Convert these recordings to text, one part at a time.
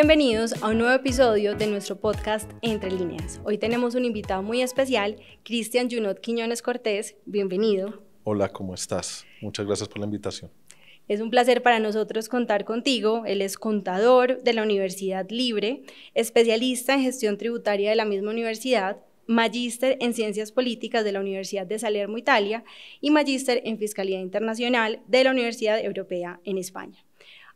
Bienvenidos a un nuevo episodio de nuestro podcast Entre Líneas. Hoy tenemos un invitado muy especial, Cristian Junot Quiñones Cortés. Bienvenido. Hola, ¿cómo estás? Muchas gracias por la invitación. Es un placer para nosotros contar contigo. Él es contador de la Universidad Libre, especialista en gestión tributaria de la misma universidad, magíster en Ciencias Políticas de la Universidad de Salerno, Italia, y magíster en Fiscalía Internacional de la Universidad Europea en España.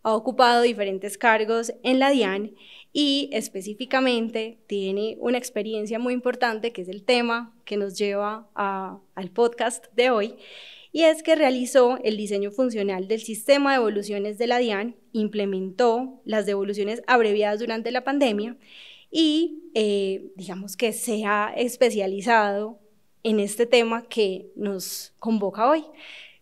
Ha ocupado diferentes cargos en la DIAN y específicamente tiene una experiencia muy importante, que es el tema que nos lleva al podcast de hoy, y es que realizó el diseño funcional del sistema de devoluciones de la DIAN, implementó las devoluciones abreviadas durante la pandemia y digamos que se ha especializado en este tema que nos convoca hoy.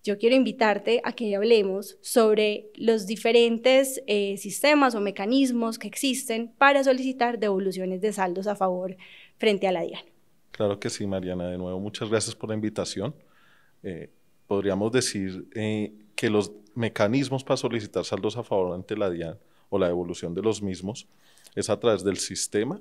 Yo quiero invitarte a que hablemos sobre los diferentes sistemas o mecanismos que existen para solicitar devoluciones de saldos a favor frente a la DIAN. Claro que sí, Mariana. De nuevo, muchas gracias por la invitación. Podríamos decir que los mecanismos para solicitar saldos a favor ante la DIAN o la devolución de los mismos es a través del sistema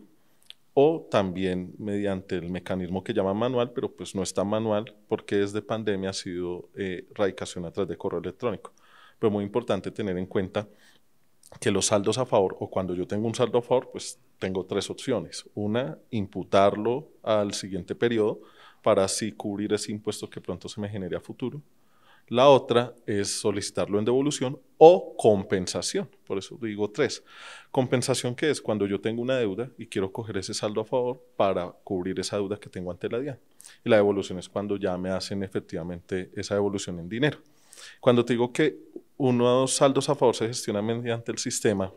o también mediante el mecanismo que llaman manual, pero pues no es tan manual porque desde pandemia ha sido radicación a través de correo electrónico. Pero muy importante tener en cuenta que los saldos a favor, o cuando yo tengo un saldo a favor, pues tengo tres opciones. Una, imputarlo al siguiente periodo para así cubrir ese impuesto que pronto se me genere a futuro. La otra es solicitarlo en devolución o compensación, por eso digo tres. Compensación, que es cuando yo tengo una deuda y quiero coger ese saldo a favor para cubrir esa deuda que tengo ante la DIAN. Y la devolución es cuando ya me hacen efectivamente esa devolución en dinero. Cuando te digo que unos saldos a favor se gestionan mediante el sistema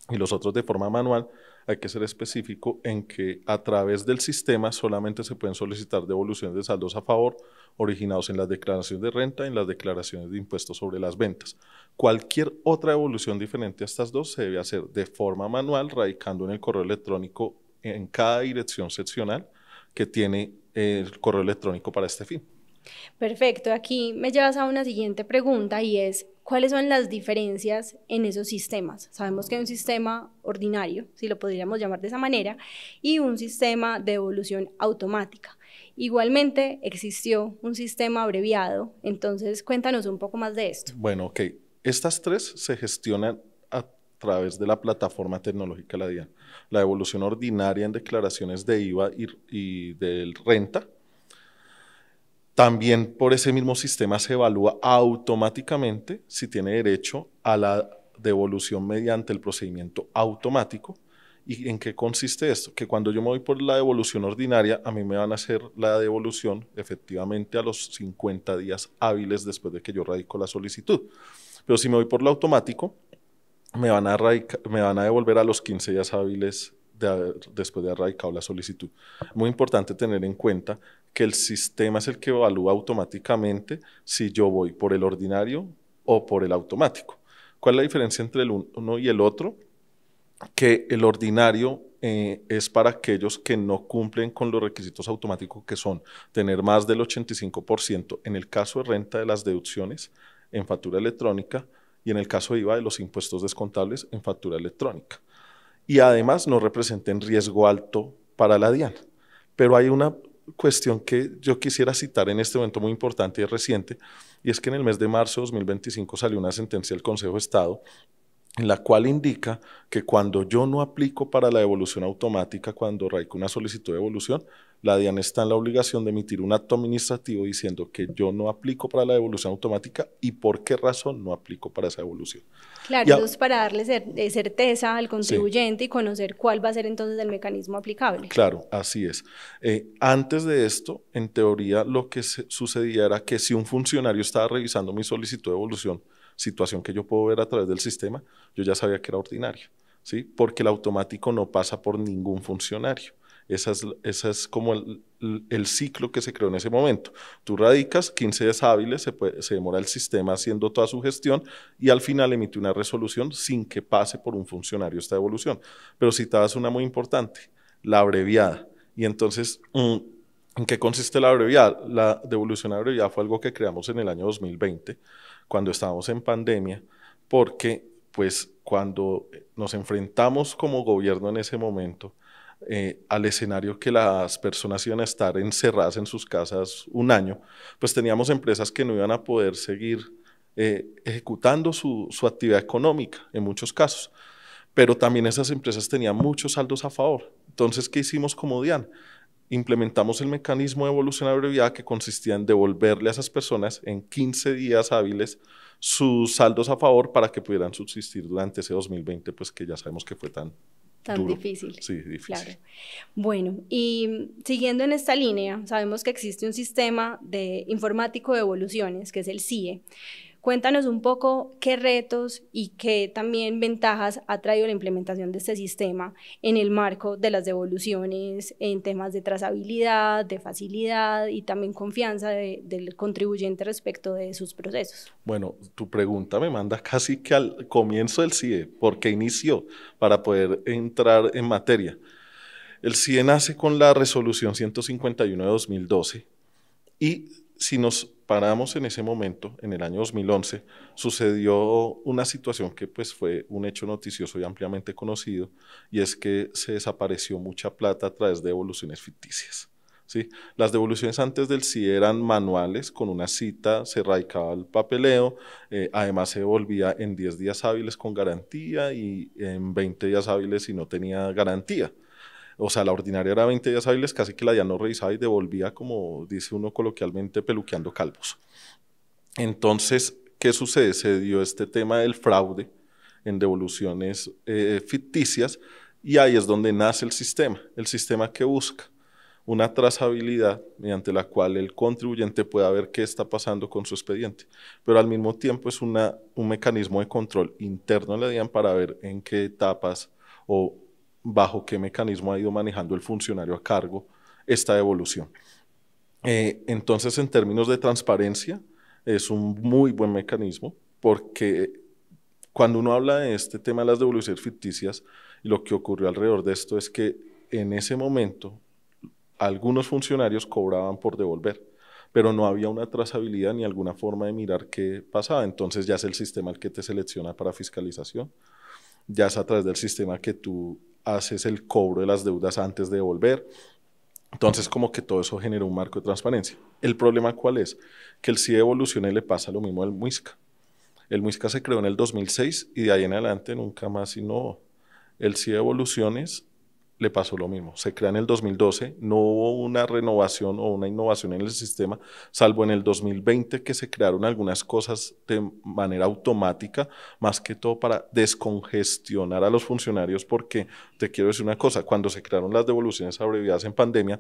y los otros de forma manual, hay que ser específico en que a través del sistema solamente se pueden solicitar devoluciones de saldos a favor originados en las declaraciones de renta y en las declaraciones de impuestos sobre las ventas. Cualquier otra devolución diferente a estas dos se debe hacer de forma manual, radicando en el correo electrónico en cada dirección seccional que tiene el correo electrónico para este fin. Perfecto, aquí me llevas a una siguiente pregunta y es, ¿cuáles son las diferencias en esos sistemas? Sabemos que hay un sistema ordinario, si lo podríamos llamar de esa manera, y un sistema de devolución automática. Igualmente existió un sistema abreviado, entonces cuéntanos un poco más de esto. Bueno, ok. Estas tres se gestionan a través de la plataforma tecnológica de la DIAN. La devolución ordinaria en declaraciones de IVA y de renta. También por ese mismo sistema se evalúa automáticamente si tiene derecho a la devolución mediante el procedimiento automático. ¿Y en qué consiste esto? Que cuando yo me voy por la devolución ordinaria, a mí me van a hacer la devolución efectivamente a los 50 días hábiles después de que yo radico la solicitud. Pero si me voy por lo automático, me van a devolver a los 15 días hábiles después de haber radicado la solicitud. Muy importante tener en cuenta que el sistema es el que evalúa automáticamente si yo voy por el ordinario o por el automático. ¿Cuál es la diferencia entre el uno y el otro? Que el ordinario es para aquellos que no cumplen con los requisitos automáticos, que son tener más del 85% en el caso de renta de las deducciones en factura electrónica y en el caso de IVA de los impuestos descontables en factura electrónica. Y además no representen riesgo alto para la DIAN. Pero hay una cuestión que yo quisiera citar en este momento muy importante y reciente, y es que en el mes de marzo de 2025 salió una sentencia del Consejo de Estado en la cual indica que cuando yo no aplico para la devolución automática, cuando radico una solicitud de devolución, la DIAN está en la obligación de emitir un acto administrativo diciendo que yo no aplico para la devolución automática y por qué razón no aplico para esa devolución. Claro, eso es para darle certeza al contribuyente, sí, y conocer cuál va a ser entonces el mecanismo aplicable. Claro, así es. Antes de esto, en teoría, lo que sucedía era que si un funcionario estaba revisando mi solicitud de devolución, situación que yo puedo ver a través del sistema, yo ya sabía que era ordinario, ¿sí? Porque el automático no pasa por ningún funcionario. Esa es como el ciclo que se creó en ese momento. Tú radicas, 15 días hábiles, se demora el sistema haciendo toda su gestión y al final emite una resolución sin que pase por un funcionario esta devolución. Pero citabas una muy importante, la abreviada. Y entonces, ¿en qué consiste la abreviada? La devolución abreviada fue algo que creamos en el año 2020, cuando estábamos en pandemia, porque pues cuando nos enfrentamos como gobierno en ese momento al escenario que las personas iban a estar encerradas en sus casas un año, pues teníamos empresas que no iban a poder seguir ejecutando su actividad económica en muchos casos, pero también esas empresas tenían muchos saldos a favor. Entonces, ¿qué hicimos como DIAN? Implementamos el mecanismo de evolución a brevedad que consistía en devolverle a esas personas en 15 días hábiles sus saldos a favor para que pudieran subsistir durante ese 2020, pues que ya sabemos que fue tan duro. Difícil. Sí, difícil. Claro. Bueno, y siguiendo en esta línea, sabemos que existe un sistema de informático de devoluciones, que es el CIE. Cuéntanos un poco qué retos y qué también ventajas ha traído la implementación de este sistema en el marco de las devoluciones en temas de trazabilidad, de facilidad y también confianza del contribuyente respecto de sus procesos. Bueno, tu pregunta me manda casi que al comienzo del CIE, porque inició para poder entrar en materia. El CIE nace con la resolución 151 de 2012 y si nos paramos en ese momento, en el año 2011, sucedió una situación que pues fue un hecho noticioso y ampliamente conocido, y es que se desapareció mucha plata a través de devoluciones ficticias. ¿Sí? Las devoluciones antes del CIE eran manuales, con una cita, se radicaba el papeleo, además se devolvía en 10 días hábiles con garantía y en 20 días hábiles si no tenía garantía. O sea, la ordinaria era 20 días hábiles, casi que la DIAN no revisaba y devolvía, como dice uno coloquialmente, peluqueando calvos. Entonces, ¿qué sucede? Se dio este tema del fraude en devoluciones ficticias y ahí es donde nace el sistema que busca una trazabilidad mediante la cual el contribuyente pueda ver qué está pasando con su expediente, pero al mismo tiempo es un mecanismo de control interno en la DIAN para ver en qué etapas o bajo qué mecanismo ha ido manejando el funcionario a cargo esta devolución. Entonces, en términos de transparencia, es un muy buen mecanismo porque cuando uno habla de este tema de las devoluciones ficticias, lo que ocurrió alrededor de esto es que en ese momento algunos funcionarios cobraban por devolver, pero no había una trazabilidad ni alguna forma de mirar qué pasaba. Entonces ya es el sistema el que te selecciona para fiscalización, ya es a través del sistema que tú haces el cobro de las deudas antes de devolver. Entonces, como que todo eso generó un marco de transparencia. ¿El problema cuál es? Que el CIE de Evoluciones le pasa lo mismo al MUISCA. El MUISCA se creó en el 2006 y de ahí en adelante nunca más innovó. El CIE de Evoluciones le pasó lo mismo. Se crea en el 2012, no hubo una renovación o una innovación en el sistema, salvo en el 2020 que se crearon algunas cosas de manera automática, más que todo para descongestionar a los funcionarios, porque te quiero decir una cosa, cuando se crearon las devoluciones abreviadas en pandemia,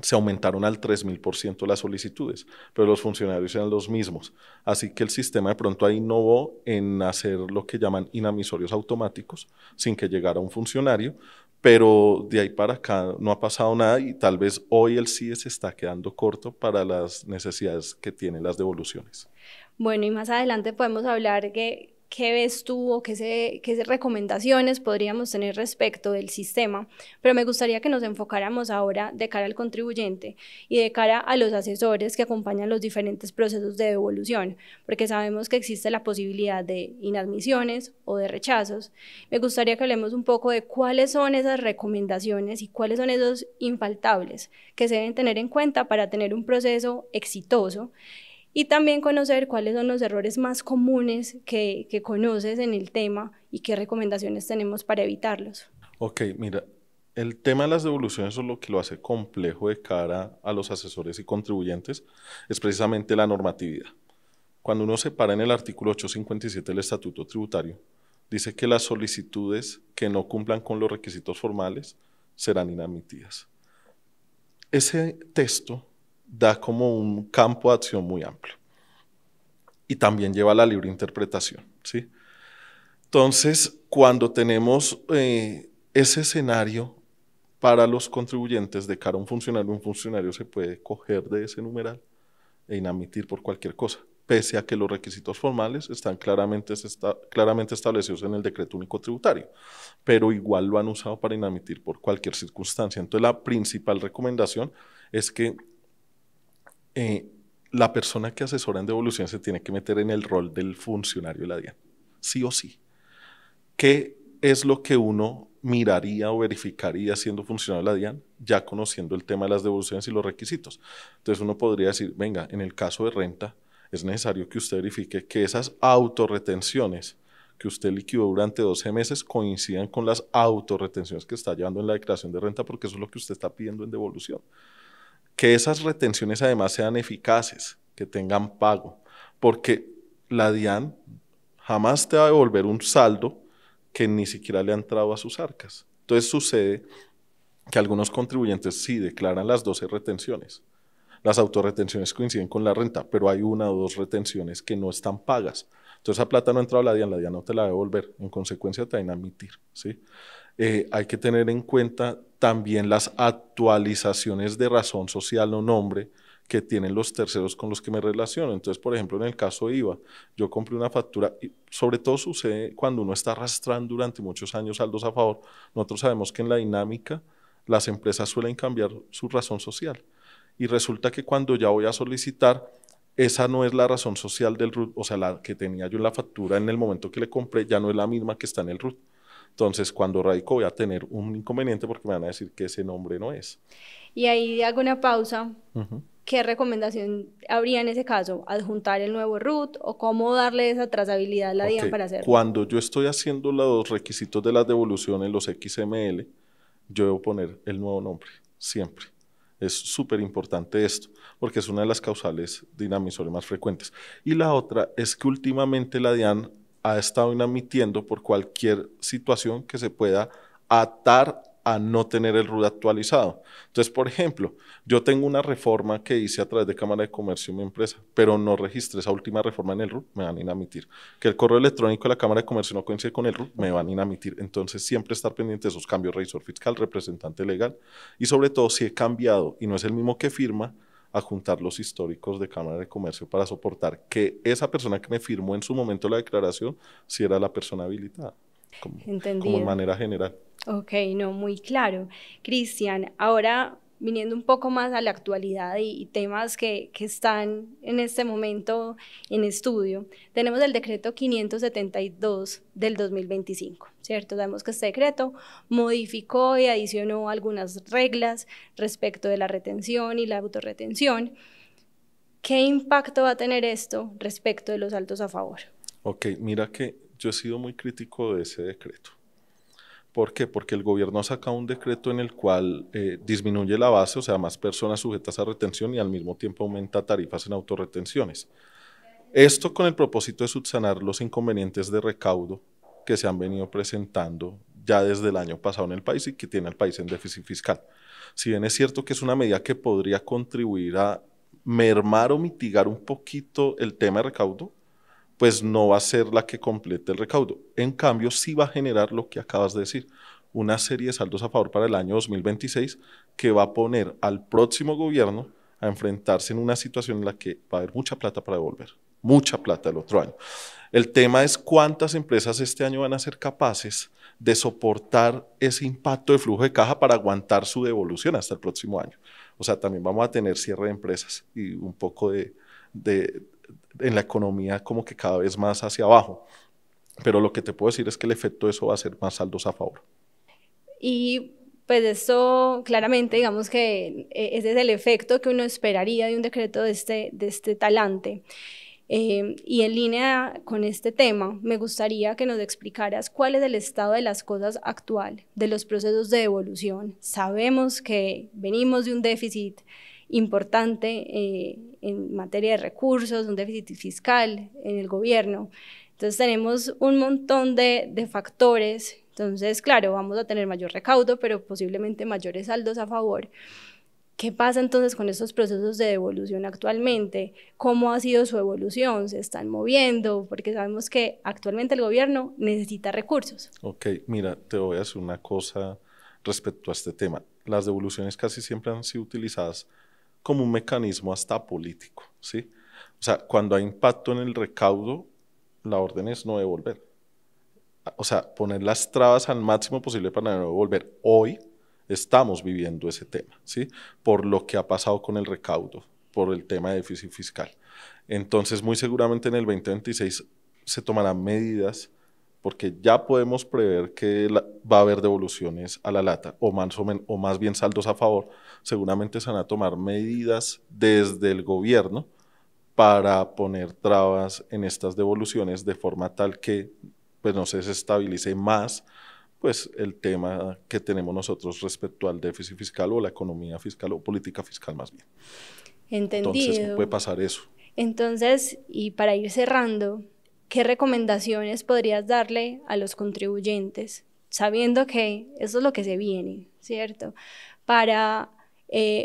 se aumentaron al 3000% las solicitudes, pero los funcionarios eran los mismos. Así que el sistema de pronto ahí innovó en hacer lo que llaman inamisorios automáticos, sin que llegara un funcionario, pero de ahí para acá no ha pasado nada y tal vez hoy el CIE se está quedando corto para las necesidades que tienen las devoluciones. Bueno, y más adelante podemos hablar qué ves tú o qué recomendaciones podríamos tener respecto del sistema, pero me gustaría que nos enfocáramos ahora de cara al contribuyente y de cara a los asesores que acompañan los diferentes procesos de devolución, porque sabemos que existe la posibilidad de inadmisiones o de rechazos. Me gustaría que hablemos un poco de cuáles son esas recomendaciones y cuáles son esos infaltables que se deben tener en cuenta para tener un proceso exitoso. Y también conocer cuáles son los errores más comunes que conoces en el tema y qué recomendaciones tenemos para evitarlos. Ok, mira, el tema de las devoluciones o lo que lo hace complejo de cara a los asesores y contribuyentes es precisamente la normatividad. Cuando uno se para en el artículo 857 del Estatuto Tributario, dice que las solicitudes que no cumplan con los requisitos formales serán inadmitidas. Ese texto da como un campo de acción muy amplio y también lleva a la libre interpretación, ¿sí? Entonces, cuando tenemos ese escenario para los contribuyentes de cara a un funcionario se puede coger de ese numeral e inadmitir por cualquier cosa, pese a que los requisitos formales están claramente establecidos en el Decreto Único Tributario, pero igual lo han usado para inadmitir por cualquier circunstancia. Entonces, la principal recomendación es que la persona que asesora en devolución se tiene que meter en el rol del funcionario de la DIAN, sí o sí. ¿Qué es lo que uno miraría o verificaría siendo funcionario de la DIAN, ya conociendo el tema de las devoluciones y los requisitos? Entonces uno podría decir, venga, en el caso de renta, es necesario que usted verifique que esas autorretenciones que usted liquidó durante 12 meses coincidan con las autorretenciones que está llevando en la declaración de renta, porque eso es lo que usted está pidiendo en devolución. Que esas retenciones además sean eficaces, que tengan pago, porque la DIAN jamás te va a devolver un saldo que ni siquiera le ha entrado a sus arcas. Entonces sucede que algunos contribuyentes sí declaran las 12 retenciones. Las autorretenciones coinciden con la renta, pero hay una o dos retenciones que no están pagas. Entonces esa plata no ha entrado a la DIAN no te la va a devolver, en consecuencia te va a inadmitir, ¿sí? Hay que tener en cuenta también las actualizaciones de razón social o nombre que tienen los terceros con los que me relaciono. Entonces, por ejemplo, en el caso de IVA, yo compré una factura, y sobre todo sucede cuando uno está arrastrando durante muchos años saldos a favor. Nosotros sabemos que en la dinámica las empresas suelen cambiar su razón social y resulta que cuando ya voy a solicitar, esa no es la razón social del RUT, o sea, la que tenía yo en la factura en el momento que le compré, ya no es la misma que está en el RUT. Entonces, cuando radico voy a tener un inconveniente porque me van a decir que ese nombre no es. Y ahí hago una pausa. Uh-huh. ¿Qué recomendación habría en ese caso? ¿Adjuntar el nuevo RUT o cómo darle esa trazabilidad a la DIAN para hacerlo? Cuando yo estoy haciendo los requisitos de las devoluciones, los XML, yo debo poner el nuevo nombre, siempre. Es súper importante esto, porque es una de las causales dinamisores más frecuentes. Y la otra es que últimamente la DIAN ha estado inadmitiendo por cualquier situación que se pueda atar a no tener el RUT actualizado. Entonces, por ejemplo, yo tengo una reforma que hice a través de Cámara de Comercio en mi empresa, pero no registré esa última reforma en el RUT, me van a inadmitir. Que el correo electrónico de la Cámara de Comercio no coincide con el RUT, me van a inadmitir. Entonces, siempre estar pendiente de esos cambios, revisor fiscal, representante legal, y sobre todo, si he cambiado y no es el mismo que firma, adjuntar los históricos de Cámara de Comercio para soportar que esa persona que me firmó en su momento la declaración, si era la persona habilitada, como manera general. Ok, no, muy claro. Cristian, ahora viniendo un poco más a la actualidad y temas que están en este momento en estudio, tenemos el decreto 572 del 2025, ¿cierto? Sabemos que este decreto modificó y adicionó algunas reglas respecto de la retención y la autorretención. ¿Qué impacto va a tener esto respecto de los saldos a favor? Ok, mira que yo he sido muy crítico de ese decreto. ¿Por qué? Porque el gobierno ha sacado un decreto en el cual disminuye la base, o sea, más personas sujetas a retención y al mismo tiempo aumenta tarifas en autorretenciones. Esto con el propósito de subsanar los inconvenientes de recaudo que se han venido presentando ya desde el año pasado en el país y que tiene el país en déficit fiscal. Si bien es cierto que es una medida que podría contribuir a mermar o mitigar un poquito el tema de recaudo, pues no va a ser la que complete el recaudo. En cambio, sí va a generar lo que acabas de decir, una serie de saldos a favor para el año 2026 que va a poner al próximo gobierno a enfrentarse en una situación en la que va a haber mucha plata para devolver, mucha plata el otro año. El tema es cuántas empresas este año van a ser capaces de soportar ese impacto de flujo de caja para aguantar su devolución hasta el próximo año. O sea, también vamos a tener cierre de empresas y un poco en la economía como que cada vez más hacia abajo. Pero lo que te puedo decir es que el efecto de eso va a ser más saldos a favor. Y pues esto claramente, digamos que ese es el efecto que uno esperaría de un decreto de este talante. Y en línea con este tema, me gustaría que nos explicaras cuál es el estado de las cosas actual de los procesos de devolución. Sabemos que venimos de un déficit importante en materia de recursos, un déficit fiscal en el gobierno. Entonces tenemos un montón de factores. Entonces, claro, vamos a tener mayor recaudo, pero posiblemente mayores saldos a favor. ¿Qué pasa entonces con estos procesos de devolución actualmente? ¿Cómo ha sido su evolución? ¿Se están moviendo? Porque sabemos que actualmente el gobierno necesita recursos. Ok, mira, te voy a decir una cosa respecto a este tema. Las devoluciones casi siempre han sido utilizadas como un mecanismo hasta político, ¿sí? O sea, cuando hay impacto en el recaudo, la orden es no devolver. O sea, poner las trabas al máximo posible para no devolver. Hoy estamos viviendo ese tema, ¿sí? Por lo que ha pasado con el recaudo, por el tema de déficit fiscal. Entonces, muy seguramente en el 2026 se tomarán medidas porque ya podemos prever que va a haber devoluciones a la lata o más bien saldos a favor. Seguramente se van a tomar medidas desde el gobierno para poner trabas en estas devoluciones de forma tal que pues, no se desestabilice más pues, el tema que tenemos nosotros respecto al déficit fiscal o la economía fiscal o política fiscal más bien. Entendido. Entonces puede pasar eso. Entonces, y para ir cerrando, ¿qué recomendaciones podrías darle a los contribuyentes, sabiendo que eso es lo que se viene, ¿cierto? Para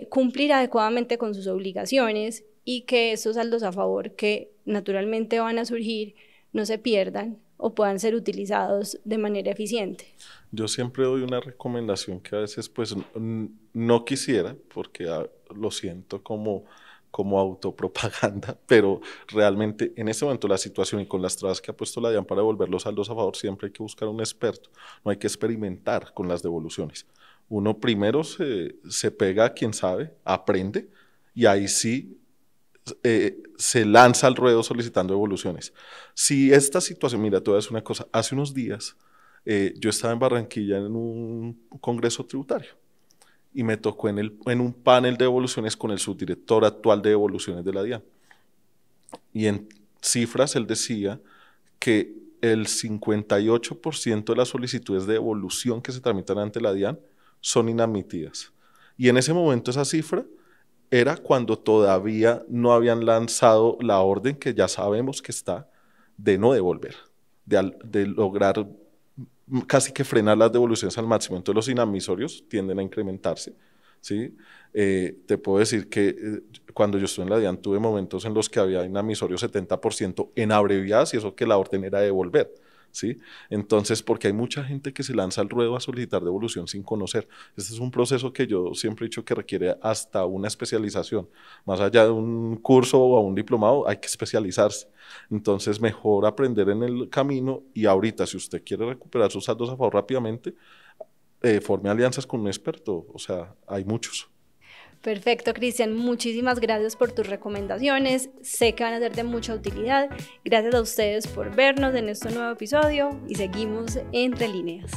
cumplir adecuadamente con sus obligaciones y que esos saldos a favor que naturalmente van a surgir no se pierdan o puedan ser utilizados de manera eficiente? Yo siempre doy una recomendación que a veces pues no quisiera, porque lo siento como autopropaganda, pero realmente en este momento la situación y con las trabas que ha puesto la DIAN para devolver los saldos a favor, siempre hay que buscar un experto, no hay que experimentar con las devoluciones. Uno primero se pega a quien sabe, aprende, y ahí sí se lanza al ruedo solicitando devoluciones. Si esta situación, mira, te voy a decir una cosa, hace unos días yo estaba en Barranquilla en un congreso tributario y me tocó en un panel de devoluciones con el subdirector actual de devoluciones de la DIAN. Y en cifras él decía que el 58% de las solicitudes de devolución que se tramitan ante la DIAN son inadmitidas. Y en ese momento esa cifra era cuando todavía no habían lanzado la orden que ya sabemos que está de no devolver, de lograr casi que frenar las devoluciones al máximo. Entonces los inadmisorios tienden a incrementarse, ¿sí? Te puedo decir que cuando yo estuve en la DIAN tuve momentos en los que había inadmisorios 70% en abreviadas y eso que la orden era devolver, ¿sí? Entonces, porque hay mucha gente que se lanza al ruedo a solicitar devolución sin conocer. Este es un proceso que yo siempre he dicho que requiere hasta una especialización. Más allá de un curso o un diplomado, hay que especializarse. Entonces, mejor aprender en el camino y ahorita, si usted quiere recuperar sus saldos a favor rápidamente, forme alianzas con un experto, o sea, hay muchos. Perfecto, Cristian, muchísimas gracias por tus recomendaciones, sé que van a ser de mucha utilidad. Gracias a ustedes por vernos en este nuevo episodio y seguimos entre líneas.